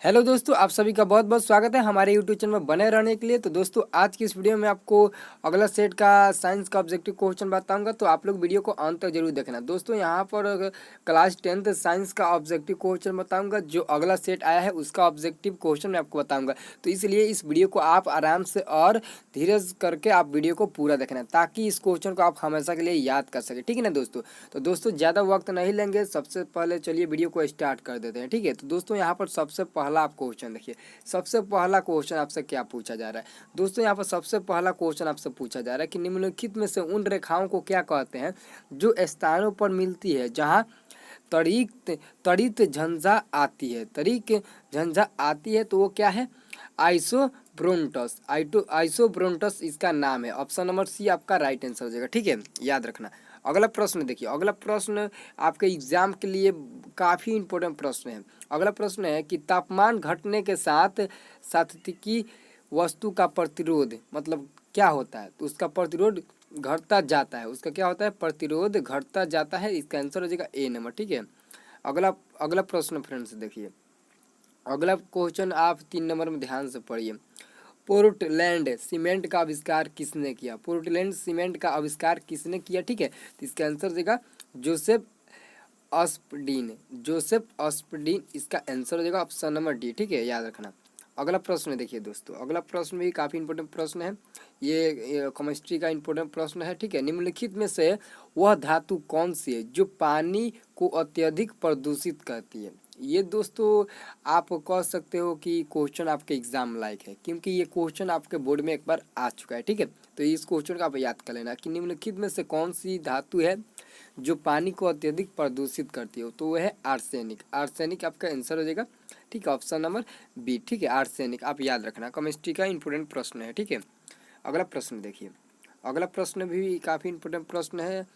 Hello दोस्तों, आप सभी का बहुत बहुत स्वागत है हमारे यूट्यूब चैनल में बने रहने के लिए। तो दोस्तों, आज की इस वीडियो में आपको अगला सेट का साइंस का ऑब्जेक्टिव क्वेश्चन बताऊंगा, तो आप लोग वीडियो को अंत तक जरूर देखना। दोस्तों, यहाँ पर क्लास 10th साइंस का ऑब्जेक्टिव क्वेश्चन बताऊंगा, जो अगला सेट आया है उसका ऑब्जेक्टिव क्वेश्चन मैं आपको बताऊँगा। तो इसलिए इस वीडियो को आप आराम से और धीरज करके आप वीडियो को पूरा देखना, ताकि इस क्वेश्चन को आप हमेशा के लिए याद कर सकें। ठीक है ना दोस्तों? तो दोस्तों, ज़्यादा वक्त नहीं लेंगे, सबसे पहले चलिए वीडियो को स्टार्ट कर देते हैं। ठीक है? तो दोस्तों, यहाँ पर सबसे पहला आप क्वेश्चन देखिए। सबसे पहला क्वेश्चन आपसे क्या पूछा जा रहा है दोस्तों? यहाँ पर सबसे पहला क्वेश्चन आपसे पूछा जा रहा है कि निम्नलिखित में से उन रेखाओं को क्या कहते हैं जो स्थानों पर मिलती है जहाँ तड़ित तड़ित झंझा आती है। तड़ित झंझा आती है तो वो क्या है? आइसोब्रोंटस। आइसोब्रोंटस इसका नाम है। ऑप्शन नंबर सी आपका राइट आंसर हो जाएगा। ठीक है, याद रखना। अगला प्रश्न देखिए। अगला प्रश्न आपके एग्जाम के लिए काफ़ी इंपॉर्टेंट प्रश्न है। अगला प्रश्न है कि तापमान घटने के साथ सात्विकी वस्तु का प्रतिरोध मतलब क्या होता है? तो उसका प्रतिरोध घटता जाता है। उसका क्या होता है? प्रतिरोध घटता जाता है। इसका आंसर हो जाएगा ए नंबर। ठीक है, अगला अगला प्रश्न फ्रेंड्स देखिए। अगला क्वेश्चन आप 3 नंबर में ध्यान से पढ़िए। पोर्टलैंड सीमेंट का आविष्कार किसने किया? पोर्टलैंड सीमेंट का आविष्कार किसने किया? ठीक है, तो इसका आंसर देगा जोसेफ ऑस्पडीन। जोसेफ ऑस्पडीन इसका आंसर हो जाएगा ऑप्शन नंबर डी। ठीक है, याद रखना। अगला प्रश्न देखिए दोस्तों। अगला प्रश्न भी काफ़ी इंपॉर्टेंट प्रश्न है। ये केमिस्ट्री का इंपॉर्टेंट प्रश्न है। ठीक है, निम्नलिखित में से वह धातु कौन सी है जो पानी को अत्यधिक प्रदूषित करती है? ये दोस्तों आप कह सकते हो कि क्वेश्चन आपके एग्जाम लायक है, क्योंकि ये क्वेश्चन आपके बोर्ड में एक बार आ चुका है। ठीक है, तो इस क्वेश्चन का आप याद कर लेना कि निम्नलिखित में से कौन सी धातु है जो पानी को अत्यधिक प्रदूषित करती हो? तो वह है आर्सेनिक। आर्सेनिक आपका आंसर हो जाएगा। ठीक है, ऑप्शन नंबर बी। ठीक है, आर्सेनिक आप याद रखना। केमिस्ट्री का इंपॉर्टेंट प्रश्न है। ठीक है, अगला प्रश्न देखिए। अगला प्रश्न भी काफ़ी इंपॉर्टेंट प्रश्न है।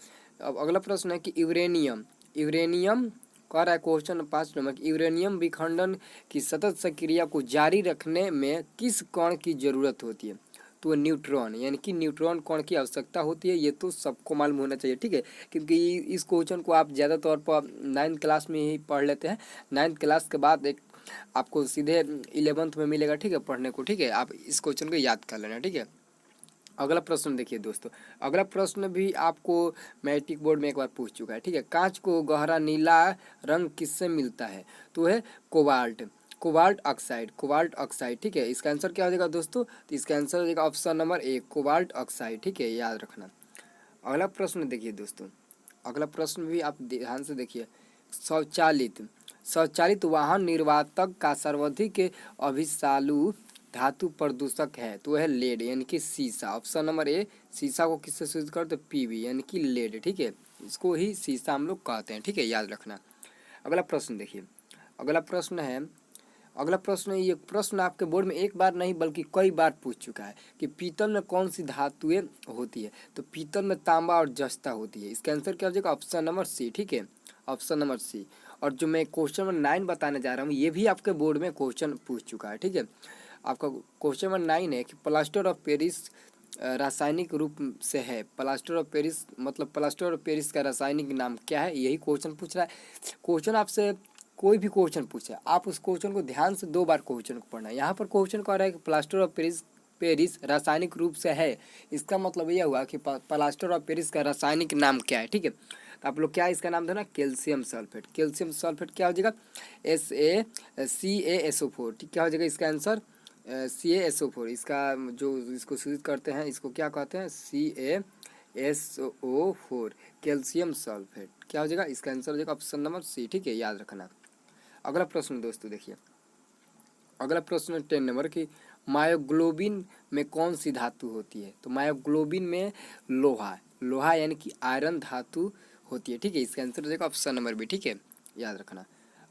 अब अगला प्रश्न है कि यूरेनियम यूरेनियम कह रहा है क्वेश्चन 5 नंबर, यूरेनियम विखंडन की सतत सक्रिया को जारी रखने में किस कण की जरूरत होती है? तो न्यूट्रॉन, यानी कि न्यूट्रॉन कण की आवश्यकता होती है। ये तो सबको मालूम होना चाहिए। ठीक है, क्योंकि इस क्वेश्चन को आप ज़्यादा तौर पर 9th क्लास में ही पढ़ लेते हैं। 9th क्लास के बाद एक आपको सीधे 11th में मिलेगा। ठीक है, पढ़ने को। ठीक है, आप इस क्वेश्चन को याद कर लेना। ठीक है, अगला प्रश्न देखिए दोस्तों। अगला प्रश्न भी आपको मैट्रिक बोर्ड में एक बार पूछ चुका है। ठीक है, कांच को गहरा नीला रंग किससे मिलता है? तो है cobalt. Cobalt oxide. Cobalt oxide. ठीक है, इसका आंसर क्या हो जाएगा दोस्तों? तो इसका आंसर हो जाएगा option number A, cobalt oxide. ठीक है, याद रखना। अगला प्रश्न देखिए दोस्तों। अगला प्रश्न भी आप ध्यान से देखिए। स्वचालित स्वचालित वाहन निर्वातक का सर्वाधिक अभिशालु धातु प्रदूषक है तो है लेड, यानी कि सीसा। Option number A. सीसा को किससे सूचित करते? पीबी, यानी कि लेड। ठीक है, इसको ही सीसा हम लोग कहते हैं। ठीक है, याद रखना। अगला प्रश्न देखिए। अगला प्रश्न है अगला प्रश्न है, ये प्रश्न आपके बोर्ड में एक बार नहीं बल्कि कई बार पूछ चुका है कि पीतल में कौन सी धातुएं होती है? तो पीतल में तांबा और जस्ता होती है। इसका आंसर क्या हो जाएगा? Option number C. ठीक है, ऑप्शन नंबर सी। और जो मैं क्वेश्चन नंबर 9 बताने जा रहा हूँ, ये भी आपके बोर्ड में क्वेश्चन पूछ चुका है। ठीक है, आपका क्वेश्चन नंबर 9 है कि प्लास्टर ऑफ पेरिस रासायनिक रूप से है। प्लास्टर ऑफ पेरिस मतलब प्लास्टर ऑफ पेरिस का रासायनिक नाम क्या है? यही क्वेश्चन पूछ रहा है। क्वेश्चन आपसे कोई भी क्वेश्चन पूछे, आप उस क्वेश्चन को ध्यान से 2 बार क्वेश्चन को पढ़ना है। यहाँ पर क्वेश्चन कह रहा है कि प्लास्टर ऑफ पेरिस पेरिस रासायनिक रूप से है। इसका मतलब यह हुआ कि प्लास्टर ऑफ पेरिस का रासायनिक नाम क्या है? ठीक है, तो आप लोग क्या इसका नाम देना? Calcium sulphate. कैल्शियम सल्फेट क्या हो जाएगा? CaSO4। ठीक, क्या हो जाएगा इसका आंसर? CaSO4। इसका जो इसको सूचित करते हैं, इसको क्या कहते हैं? CaSO4, calcium sulphate. क्या हो जाएगा इसका आंसर? हो जाएगा ऑप्शन नंबर सी। ठीक है, याद रखना। अगला प्रश्न दोस्तों देखिए। अगला प्रश्न 10 नंबर की मायोग्लोबिन में कौन सी धातु होती है? तो मायोग्लोबिन में लोहा यानी कि आयरन धातु होती है। ठीक है, इसका आंसर हो जाएगा ऑप्शन नंबर बी। ठीक है, याद रखना।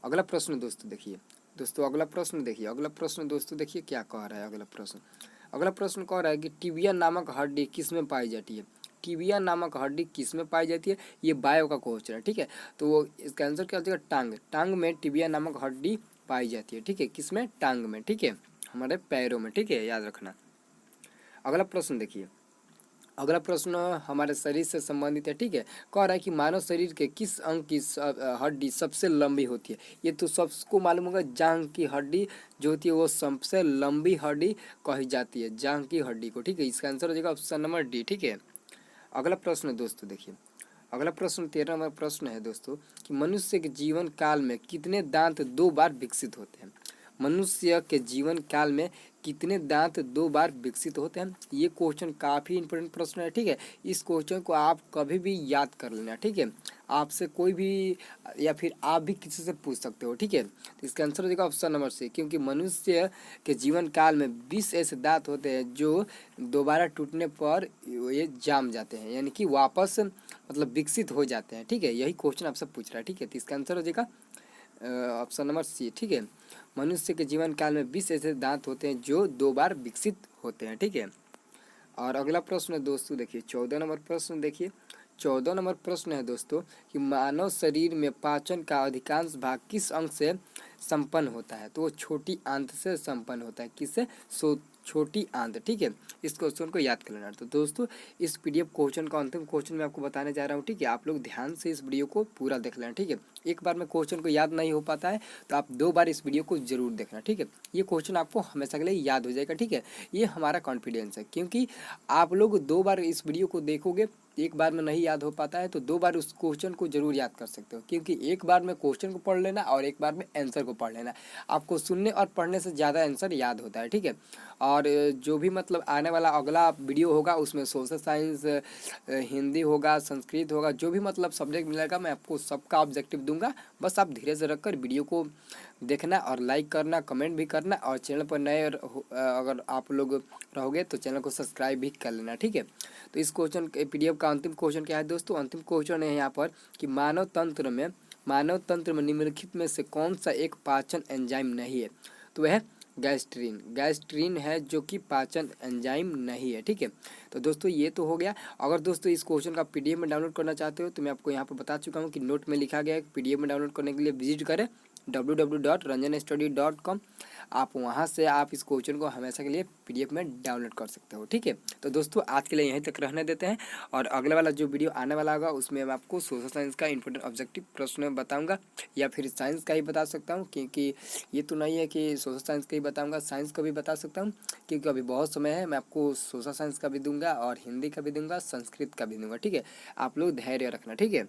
अगला प्रश्न दोस्तों देखिए। दोस्तों अगला प्रश्न देखिए। अगला प्रश्न दोस्तों देखिए क्या कह रहा है। अगला प्रश्न कह रहा है कि टिबिया नामक हड्डी किस में पाई जाती है? टिबिया नामक हड्डी किस में पाई जाती है? ये बायो का क्वेश्चन है। ठीक है, तो वो इसका आंसर क्या हो जाएगा? टांग। टांग में टिबिया नामक हड्डी पाई जाती है। ठीक है, किसमें? टांग में। ठीक है, हमारे पैरों में। ठीक है, याद रखना। अगला प्रश्न देखिए। अगला प्रश्न हमारे शरीर से संबंधित है, ठीक है। कह रहा है कि मानव शरीर के किस अंग की हड्डी सबसे लंबी होती है। ये तो सबको मालूम होगा, जांघ की हड्डी जो होती है वो सबसे लंबी हड्डी कही जाती है, जांघ की हड्डी को, ठीक है। इसका आंसर हो जाएगा ऑप्शन नंबर डी, ठीक है। अगला प्रश्न दोस्तों देखिए, अगला प्रश्न 13 नंबर प्रश्न है दोस्तों कि मनुष्य के जीवन काल में कितने दांत 2 बार विकसित होते हैं। मनुष्य के जीवन काल में कितने दांत 2 बार विकसित होते हैं। ये क्वेश्चन काफ़ी इंपॉर्टेंट प्रश्न है, ठीक है। इस क्वेश्चन को आप कभी भी याद कर लेना, ठीक है। आपसे कोई भी या फिर आप भी किसी से पूछ सकते हो, ठीक है। तो इसका आंसर हो जाएगा ऑप्शन नंबर सी, क्योंकि मनुष्य के जीवन काल में 20 ऐसे दांत होते हैं जो दोबारा टूटने पर ये जाम जाते हैं, यानी कि वापस मतलब विकसित हो जाते हैं, ठीक है। यही क्वेश्चन आपसे पूछ रहा है, ठीक है। तो इसका आंसर हो जाएगा ऑप्शन नंबर सी, ठीक है। मनुष्य के जीवन काल में 20 ऐसे दांत होते हैं जो 2 बार विकसित होते हैं, ठीक है। और अगला प्रश्न है दोस्तों देखिए, 14 नंबर प्रश्न देखिए। 14 नंबर प्रश्न है दोस्तों कि मानव शरीर में पाचन का अधिकांश भाग किस अंग से संपन्न होता है। तो वो छोटी आंत से संपन्न होता है, किससे, छोटी आंत, ठीक है। इस क्वेश्चन को याद कर लेना। तो दोस्तों इस पीडीएफ क्वेश्चन का अंतिम क्वेश्चन मैं आपको बताने जा रहा हूँ, ठीक है। आप लोग ध्यान से इस वीडियो को पूरा देख लेना, ठीक है। एक बार में क्वेश्चन को याद नहीं हो पाता है तो आप 2 बार इस वीडियो को जरूर देखना, ठीक है। ये क्वेश्चन आपको हमेशा के लिए याद हो जाएगा, ठीक है। ये हमारा कॉन्फिडेंस है, क्योंकि आप लोग 2 बार इस वीडियो को देखोगे, एक बार में नहीं याद हो पाता है तो 2 बार उस क्वेश्चन को जरूर याद कर सकते हो, क्योंकि एक बार में क्वेश्चन को पढ़ लेना और एक बार में आंसर को पढ़ लेना, आपको सुनने और पढ़ने से ज़्यादा आंसर याद होता है, ठीक है। और जो भी मतलब आने वाला अगला वीडियो होगा उसमें सोशल साइंस, हिंदी होगा, संस्कृत होगा, जो भी मतलब सब्जेक्ट मिलेगा मैं आपको सबका ऑब्जेक्टिव दूंगा। बस आप धीरे से रखकर वीडियो को देखना और लाइक करना, कमेंट भी करना, और चैनल पर नए अगर आप लोग रहोगे तो चैनल को सब्सक्राइब भी कर लेना, ठीक है। तो इस क्वेश्चन के पीडीएफ का अंतिम क्वेश्चन क्या है दोस्तों, अंतिम क्वेश्चन है यहाँ पर कि मानव तंत्र में निम्नलिखित में से कौन सा एक पाचन एंजाइम नहीं है। तो वह गैस्ट्रीन है जो कि पाचन एंजाइम नहीं है, ठीक है। तो दोस्तों ये तो हो गया। अगर दोस्तों इस क्वेश्चन का पीडीएफ में डाउनलोड करना चाहते हो तो मैं आपको यहाँ पर बता चुका हूँ कि नोट में लिखा गया है, पीडीएफ में डाउनलोड करने के लिए विजिट करें www.ranjanstudy.com। आप वहाँ से आप इस क्वेश्चन को हमेशा के लिए पीडीएफ में डाउनलोड कर सकते हो, ठीक है। तो दोस्तों आज के लिए यहीं तक रहने देते हैं, और अगले वाला जो वीडियो आने वाला होगा उसमें मैं आपको सोशल साइंस का इंपॉर्टेंट ऑब्जेक्टिव प्रश्न बताऊंगा, या फिर साइंस का ही बता सकता हूँ, क्योंकि ये तो नहीं है कि सोशल साइंस का ही बताऊँगा, साइंस का भी बता सकता हूँ, क्योंकि अभी बहुत समय है। मैं आपको सोशल साइंस का भी दूंगा और हिंदी का भी दूंगा, संस्कृत का भी दूंगा, ठीक है। आप लोग धैर्य रखना, ठीक है।